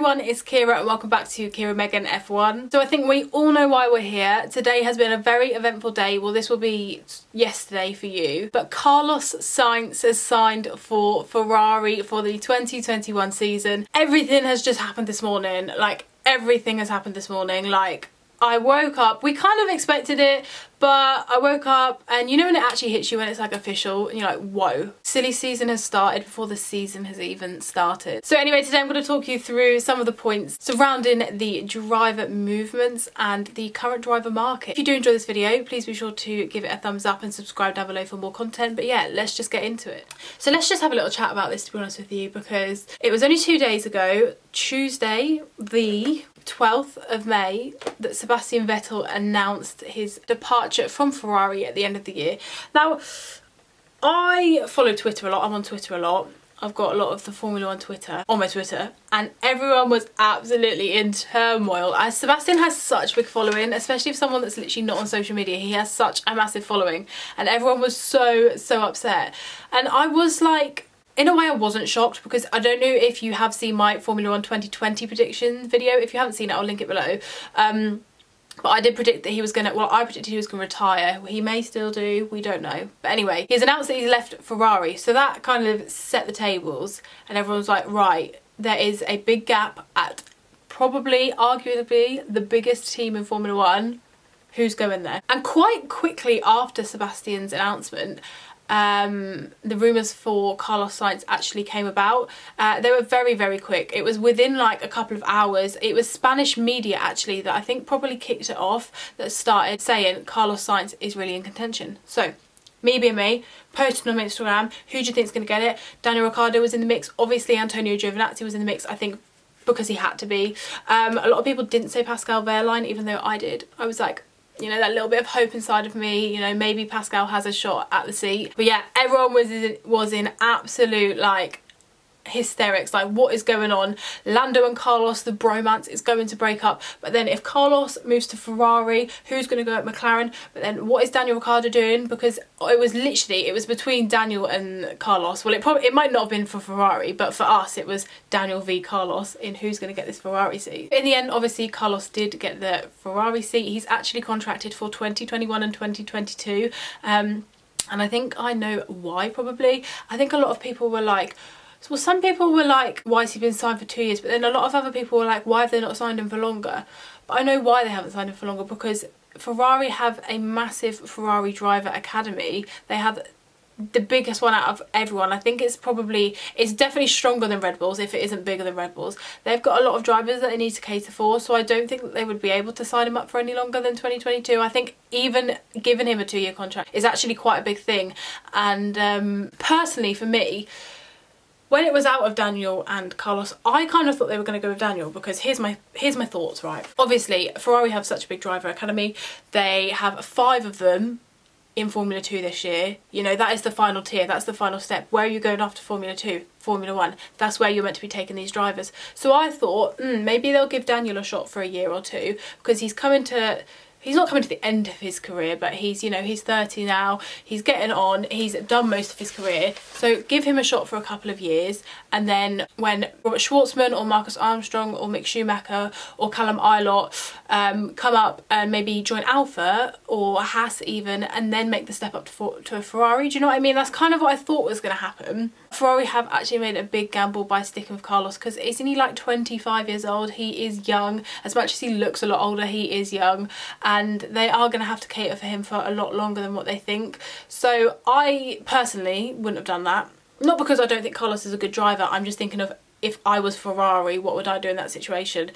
everyone, it's Keira and welcome back to Keira Megan F1. So I think we all know why we're here. Today has been a very eventful day. Well, this will be yesterday for you. But Carlos Sainz has signed for Ferrari for the 2021 season. Everything has just happened this morning. Like, everything has happened this morning. Like, I woke up, we kind of expected it, but I woke up and you know when it actually hits you when it's like official and you're like, whoa. Silly season has started before the season has even started. So anyway, today I'm going to talk you through some of the points surrounding the driver movements and the current driver market. If you do enjoy this video, please be sure to give it a thumbs up and subscribe down below for more content. But yeah, let's just get into it. So let's just have a little chat about this, to be honest with you, because it was only 2 days ago, Tuesday, the 12th of May, that Sebastian Vettel announced his departure from Ferrari at the end of the year. Now, I follow Twitter a lot, I'm on Twitter a lot. I've got a lot of the Formula 1 Twitter on my Twitter and everyone was absolutely in turmoil. As Sebastian has such a big following, especially for someone that's literally not on social media, he has such a massive following and everyone was so upset. And I was like, in a way I wasn't shocked because I don't know if you have seen my Formula 1 2020 prediction video. If you haven't seen it, I'll link it below. But I did predict that he was gonna, well, I predicted he was gonna retire. He may still do, we don't know. But anyway, he's announced that he's left Ferrari. So that kind of set the tables and everyone's like, right, there is a big gap at probably, arguably, the biggest team in Formula 1. Who's going there? And quite quickly after Sebastian's announcement, the rumours for Carlos Sainz actually came about. They were very quick. It was within like a couple of hours. It was Spanish media actually that I think probably kicked it off, that started saying Carlos Sainz is really in contention. So me being me, posted on Instagram, who do you think is going to get it? Daniel Ricciardo was in the mix. Obviously Antonio Giovinazzi was in the mix, I think because he had to be. A lot of people didn't say Pascal Wehrlein, even though I did. I was like, you know, that little bit of hope inside of me, you know, maybe Pascal has a shot at the seat. But yeah, everyone was in absolute like hysterics, like what is going on? Lando and Carlos, the bromance is going to break up. But then if Carlos moves to Ferrari, who's going to go at McLaren? But then what is Daniel Ricciardo doing? Because it was literally, it was between Daniel and Carlos. Well, it might not have been for Ferrari, but for us it was Daniel v Carlos in who's going to get this Ferrari seat. In the end, obviously Carlos did get the Ferrari seat. He's actually contracted for 2021 and 2022, and I think I know why. Probably I think a lot of people were like, well, some people were like, why has he been signed for 2 years? But then a lot of other people were like, why have they not signed him for longer? But I know why they haven't signed him for longer, because Ferrari have a massive Ferrari driver academy. They have the biggest one out of everyone. I think it's definitely stronger than Red Bull's, if it isn't bigger than Red Bull's. They've got a lot of drivers that they need to cater for, so I don't think that they would be able to sign him up for any longer than 2022. I think even giving him a 2-year contract is actually quite a big thing. And personally for me, when it was out of Daniel and Carlos, I kind of thought they were going to go with Daniel, because here's my thoughts, right? Obviously, Ferrari have such a big driver academy. They have 5 of them in Formula 2 this year. You know, that is the final tier, that's the final step. Where are you going after Formula 2? Formula 1. That's where you're meant to be taking these drivers. So I thought, maybe they'll give Daniel a shot for a year or two, because he's not coming to the end of his career, but he's, you know, he's 30 now, he's getting on, he's done most of his career. So give him a shot for a couple of years, and then when Robert Schwartzman or Marcus Armstrong or Mick Schumacher or Callum Ilott come up and maybe join Alfa or Haas even, and then make the step up to a Ferrari. Do you know what I mean? That's kind of what I thought was going to happen. Ferrari have actually made a big gamble by sticking with Carlos, because isn't he like 25 years old? He is young. As much as he looks a lot older, he is young. And they are going to have to cater for him for a lot longer than what they think. So I personally wouldn't have done that. Not because I don't think Carlos is a good driver, I'm just thinking of, if I was Ferrari, what would I do in that situation?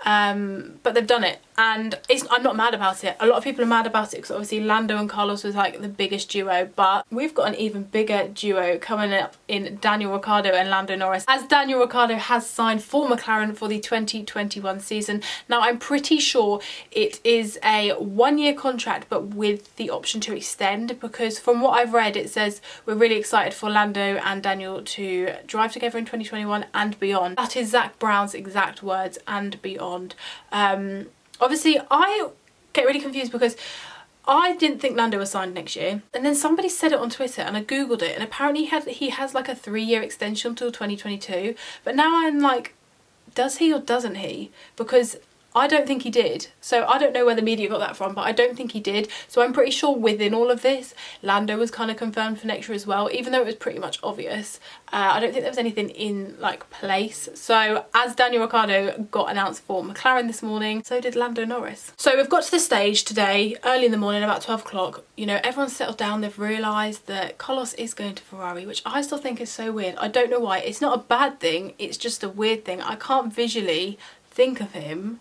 But they've done it, and I'm not mad about it. A lot of people are mad about it because obviously Lando and Carlos was like the biggest duo, but we've got an even bigger duo coming up in Daniel Ricciardo and Lando Norris, as Daniel Ricciardo has signed for McLaren for the 2021 season. Now I'm pretty sure it is a 1-year contract, but with the option to extend, because from what I've read it says we're really excited for Lando and Daniel to drive together in 2021 and beyond. That is Zach Brown's exact words, and beyond. Obviously I get really confused because I didn't think Lando was signed next year, and then somebody said it on Twitter and I googled it, and apparently he has like a 3-year extension till 2022. But now I'm like, does he or doesn't he? Because I don't think he did. So I don't know where the media got that from, but I don't think he did. So I'm pretty sure within all of this, Lando was kind of confirmed for next year as well, even though it was pretty much obvious. I don't think there was anything in like place. So as Daniel Ricciardo got announced for McLaren this morning, so did Lando Norris. So we've got to the stage today, early in the morning, about 12 o'clock. You know, everyone's settled down. They've realised that Carlos is going to Ferrari, which I still think is so weird. I don't know why. It's not a bad thing. It's just a weird thing. I can't visually think of him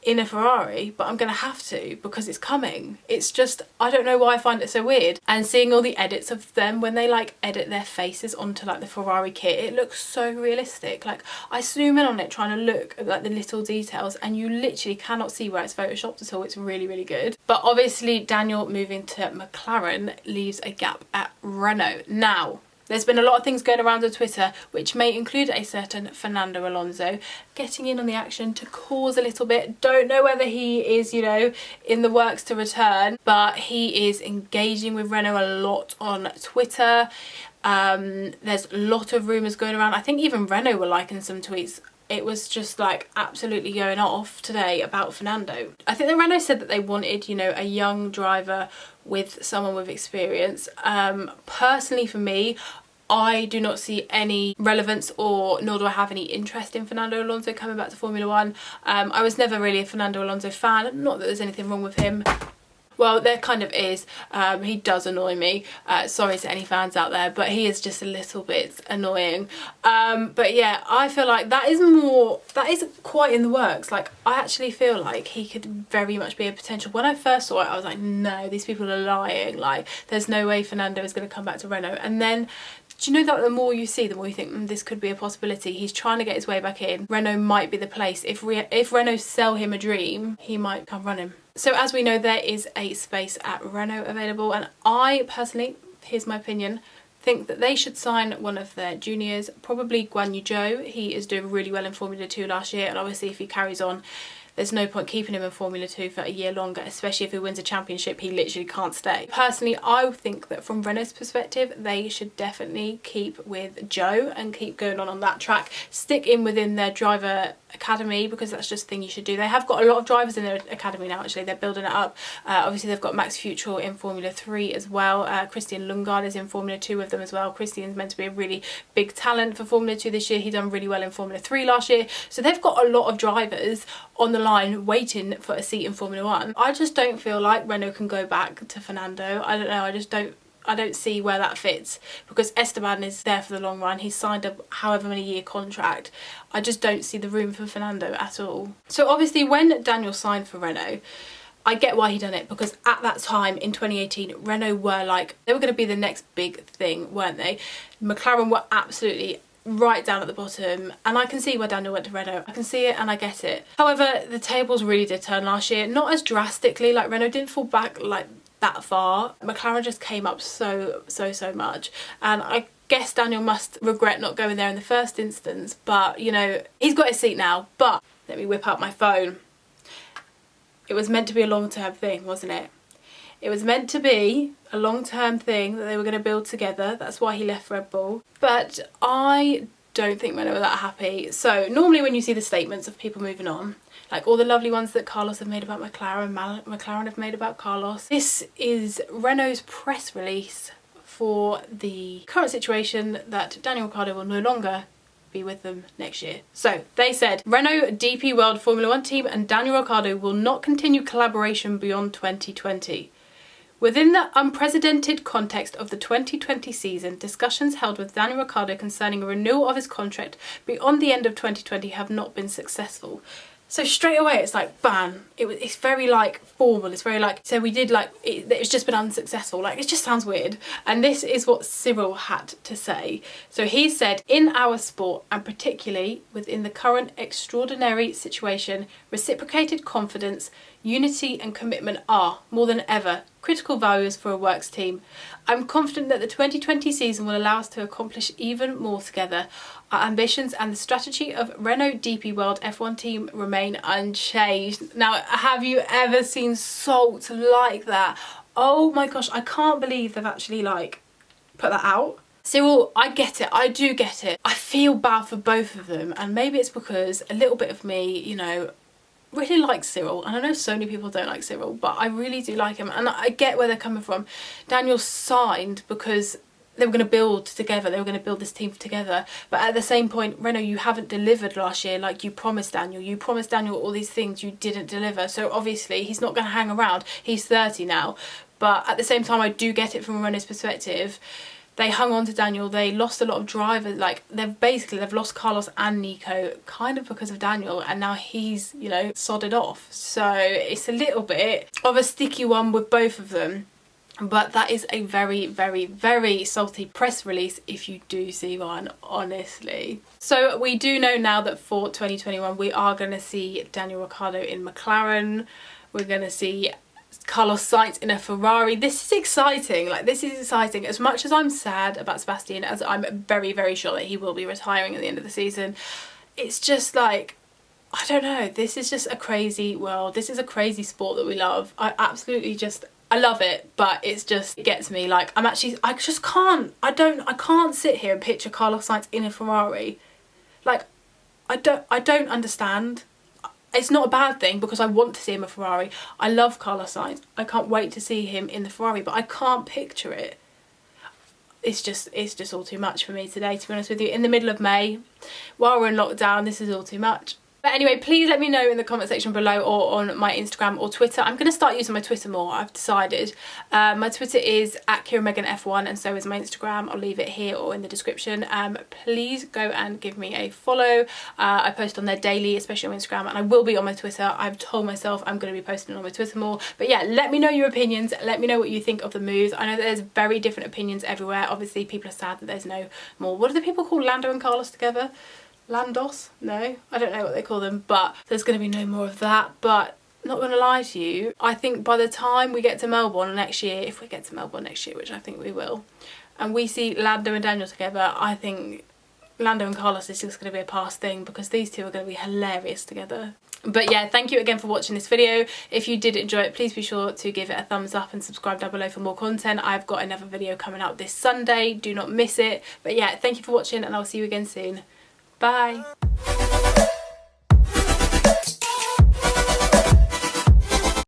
in a Ferrari, but I'm gonna have to because it's coming. It's just, I don't know why I find it so weird. And seeing all the edits of them when they like edit their faces onto like the Ferrari kit, it looks so realistic. Like I zoom in on it trying to look at like the little details and you literally cannot see where it's photoshopped at all. It's really, really good. But obviously Daniel moving to McLaren leaves a gap at Renault. Now, there's been a lot of things going around on Twitter, which may include a certain Fernando Alonso getting in on the action to cause a little bit. Don't know whether he is, you know, in the works to return, but he is engaging with Renault a lot on Twitter. There's a lot of rumours going around. I think even Renault were liking some tweets. It was just like absolutely going off today about Fernando. I think that Renault said that they wanted, you know, a young driver with someone with experience. Personally for me, I do not see any relevance or nor do I have any interest in Fernando Alonso coming back to Formula One. I was never really a Fernando Alonso fan. Not that there's anything wrong with him. Well, there kind of is. He does annoy me. Sorry to any fans out there, but he is just a little bit annoying. But yeah, I feel like that is quite in the works. Like, I actually feel like he could very much be a potential. When I first saw it, I was like, no, these people are lying. Like, there's no way Fernando is going to come back to Renault. And then, do you know that the more you see, the more you think, this could be a possibility. He's trying to get his way back in. Renault might be the place. If Renault sell him a dream, he might come running. So as we know, there is a space at Renault available, and I personally, here's my opinion, think that they should sign one of their juniors, probably Guan Yu Zhou. He is doing really well in Formula 2 last year, and obviously if he carries on, there's no point keeping him in Formula 2 for a year longer, especially if he wins a championship, he literally can't stay. Personally, I think that from Renault's perspective, they should definitely keep with Zhou and keep going on that track. Stick in within their driver academy, because that's just a thing you should do. They have got a lot of drivers in their academy now, actually. They're building it up. Obviously, they've got Max Futrell in Formula 3 as well. Christian Lundgaard is in Formula 2 with them as well. Christian's meant to be a really big talent for Formula 2 this year. He done really well in Formula 3 last year. So they've got a lot of drivers on the line waiting for a seat in Formula 1. I just don't feel like Renault can go back to Fernando. I don't know, I don't see where that fits, because Esteban is there for the long run. He's signed a however many year contract. I just don't see the room for Fernando at all. So obviously when Daniel signed for Renault, I get why he done it, because at that time in 2018, Renault were like, they were going to be the next big thing, weren't they? McLaren were absolutely right down at the bottom, and I can see why Daniel went to Renault. I can see it and I get it. However, the tables really did turn last year, not as drastically. Like, Renault didn't fall back like that far. McLaren just came up so much, and I guess Daniel must regret not going there in the first instance, but you know, he's got his seat now. But let me whip out my phone. It was meant to be a long-term thing, wasn't it? It was meant to be a long-term thing that they were going to build together. That's why he left Red Bull. But I don't think Renault were that happy. So normally when you see the statements of people moving on, like all the lovely ones that Carlos have made about McLaren, McLaren have made about Carlos, this is Renault's press release for the current situation that Daniel Ricciardo will no longer be with them next year. So they said, Renault DP World Formula 1 team and Daniel Ricciardo will not continue collaboration beyond 2020. Within the unprecedented context of the 2020 season, discussions held with Daniel Ricciardo concerning a renewal of his contract beyond the end of 2020 have not been successful. So straight away it's like, bam, it's very like formal, it's very like, so we did like, it's just been unsuccessful. Like, it just sounds weird. And this is what Cyril had to say. So he said, in our sport, and particularly within the current extraordinary situation, reciprocated confidence, unity and commitment are, more than ever, critical values for a works team. I'm confident that the 2020 season will allow us to accomplish even more together. Our ambitions and the strategy of Renault DP World F1 team remain unchanged. Now, have you ever seen salt like that? Oh my gosh, I can't believe they've actually like put that out. Cyril, I get it, I do get it. I feel bad for both of them, and maybe it's because a little bit of me, you know, really likes Cyril, and I know so many people don't like Cyril, but I really do like him, and I get where they're coming from. Daniel signed because they were going to build together, they were going to build this team together, but at the same point, Renault, you haven't delivered last year like you promised Daniel. You promised Daniel all these things, you didn't deliver, so obviously he's not going to hang around. He's 30 now, but at the same time, I do get it from Renault's perspective. They hung on to Daniel, they lost a lot of drivers, like they've lost Carlos and Nico kind of because of Daniel, and now he's, you know, sodded off. So it's a little bit of a sticky one with both of them. But that is a very, very, very salty press release if you do see one, honestly. So we do know now that for 2021 we are going to see Daniel Ricciardo in McLaren. We're going to see Carlos Sainz in a Ferrari. This is exciting, like this is exciting. As much as I'm sad about Sebastian, as I'm very, very sure that he will be retiring at the end of the season, it's just like, I don't know, this is just a crazy world. This is a crazy sport that we love. I absolutely just, I love it, but it's just, it gets me. Like I just can't, I can't sit here and picture Carlos Sainz in a Ferrari. Like I don't understand. It's not a bad thing because I want to see him in a Ferrari. I love Carlos Sainz. I can't wait to see him in the Ferrari, but I can't picture it. It's just all too much for me today, to be honest with you. In the middle of May, while we're in lockdown, this is all too much. But anyway, please let me know in the comment section below or on my Instagram or Twitter. I'm going to start using my Twitter more, I've decided. My Twitter is @KeiraMeganF1 and so is my Instagram. I'll leave it here or in the description. Please go and give me a follow. I post on there daily, especially on Instagram, and I will be on my Twitter. I've told myself I'm going to be posting on my Twitter more. But yeah, let me know your opinions. Let me know what you think of the moves. I know that there's very different opinions everywhere. Obviously, people are sad that there's no more. What do the people call Lando and Carlos together? Landos? No, I don't know what they call them, but there's going to be no more of that. But not going to lie to you, I think by the time we get to Melbourne next year, if we get to Melbourne next year, which I think we will, and we see Lando and Daniel together, I think Lando and Carlos is just going to be a past thing because these two are going to be hilarious together. But yeah, thank you again for watching this video. If you did enjoy it, please be sure to give it a thumbs up and subscribe down below for more content. I've got another video coming out this Sunday, do not miss it. But yeah, thank you for watching and I'll see you again soon. Bye.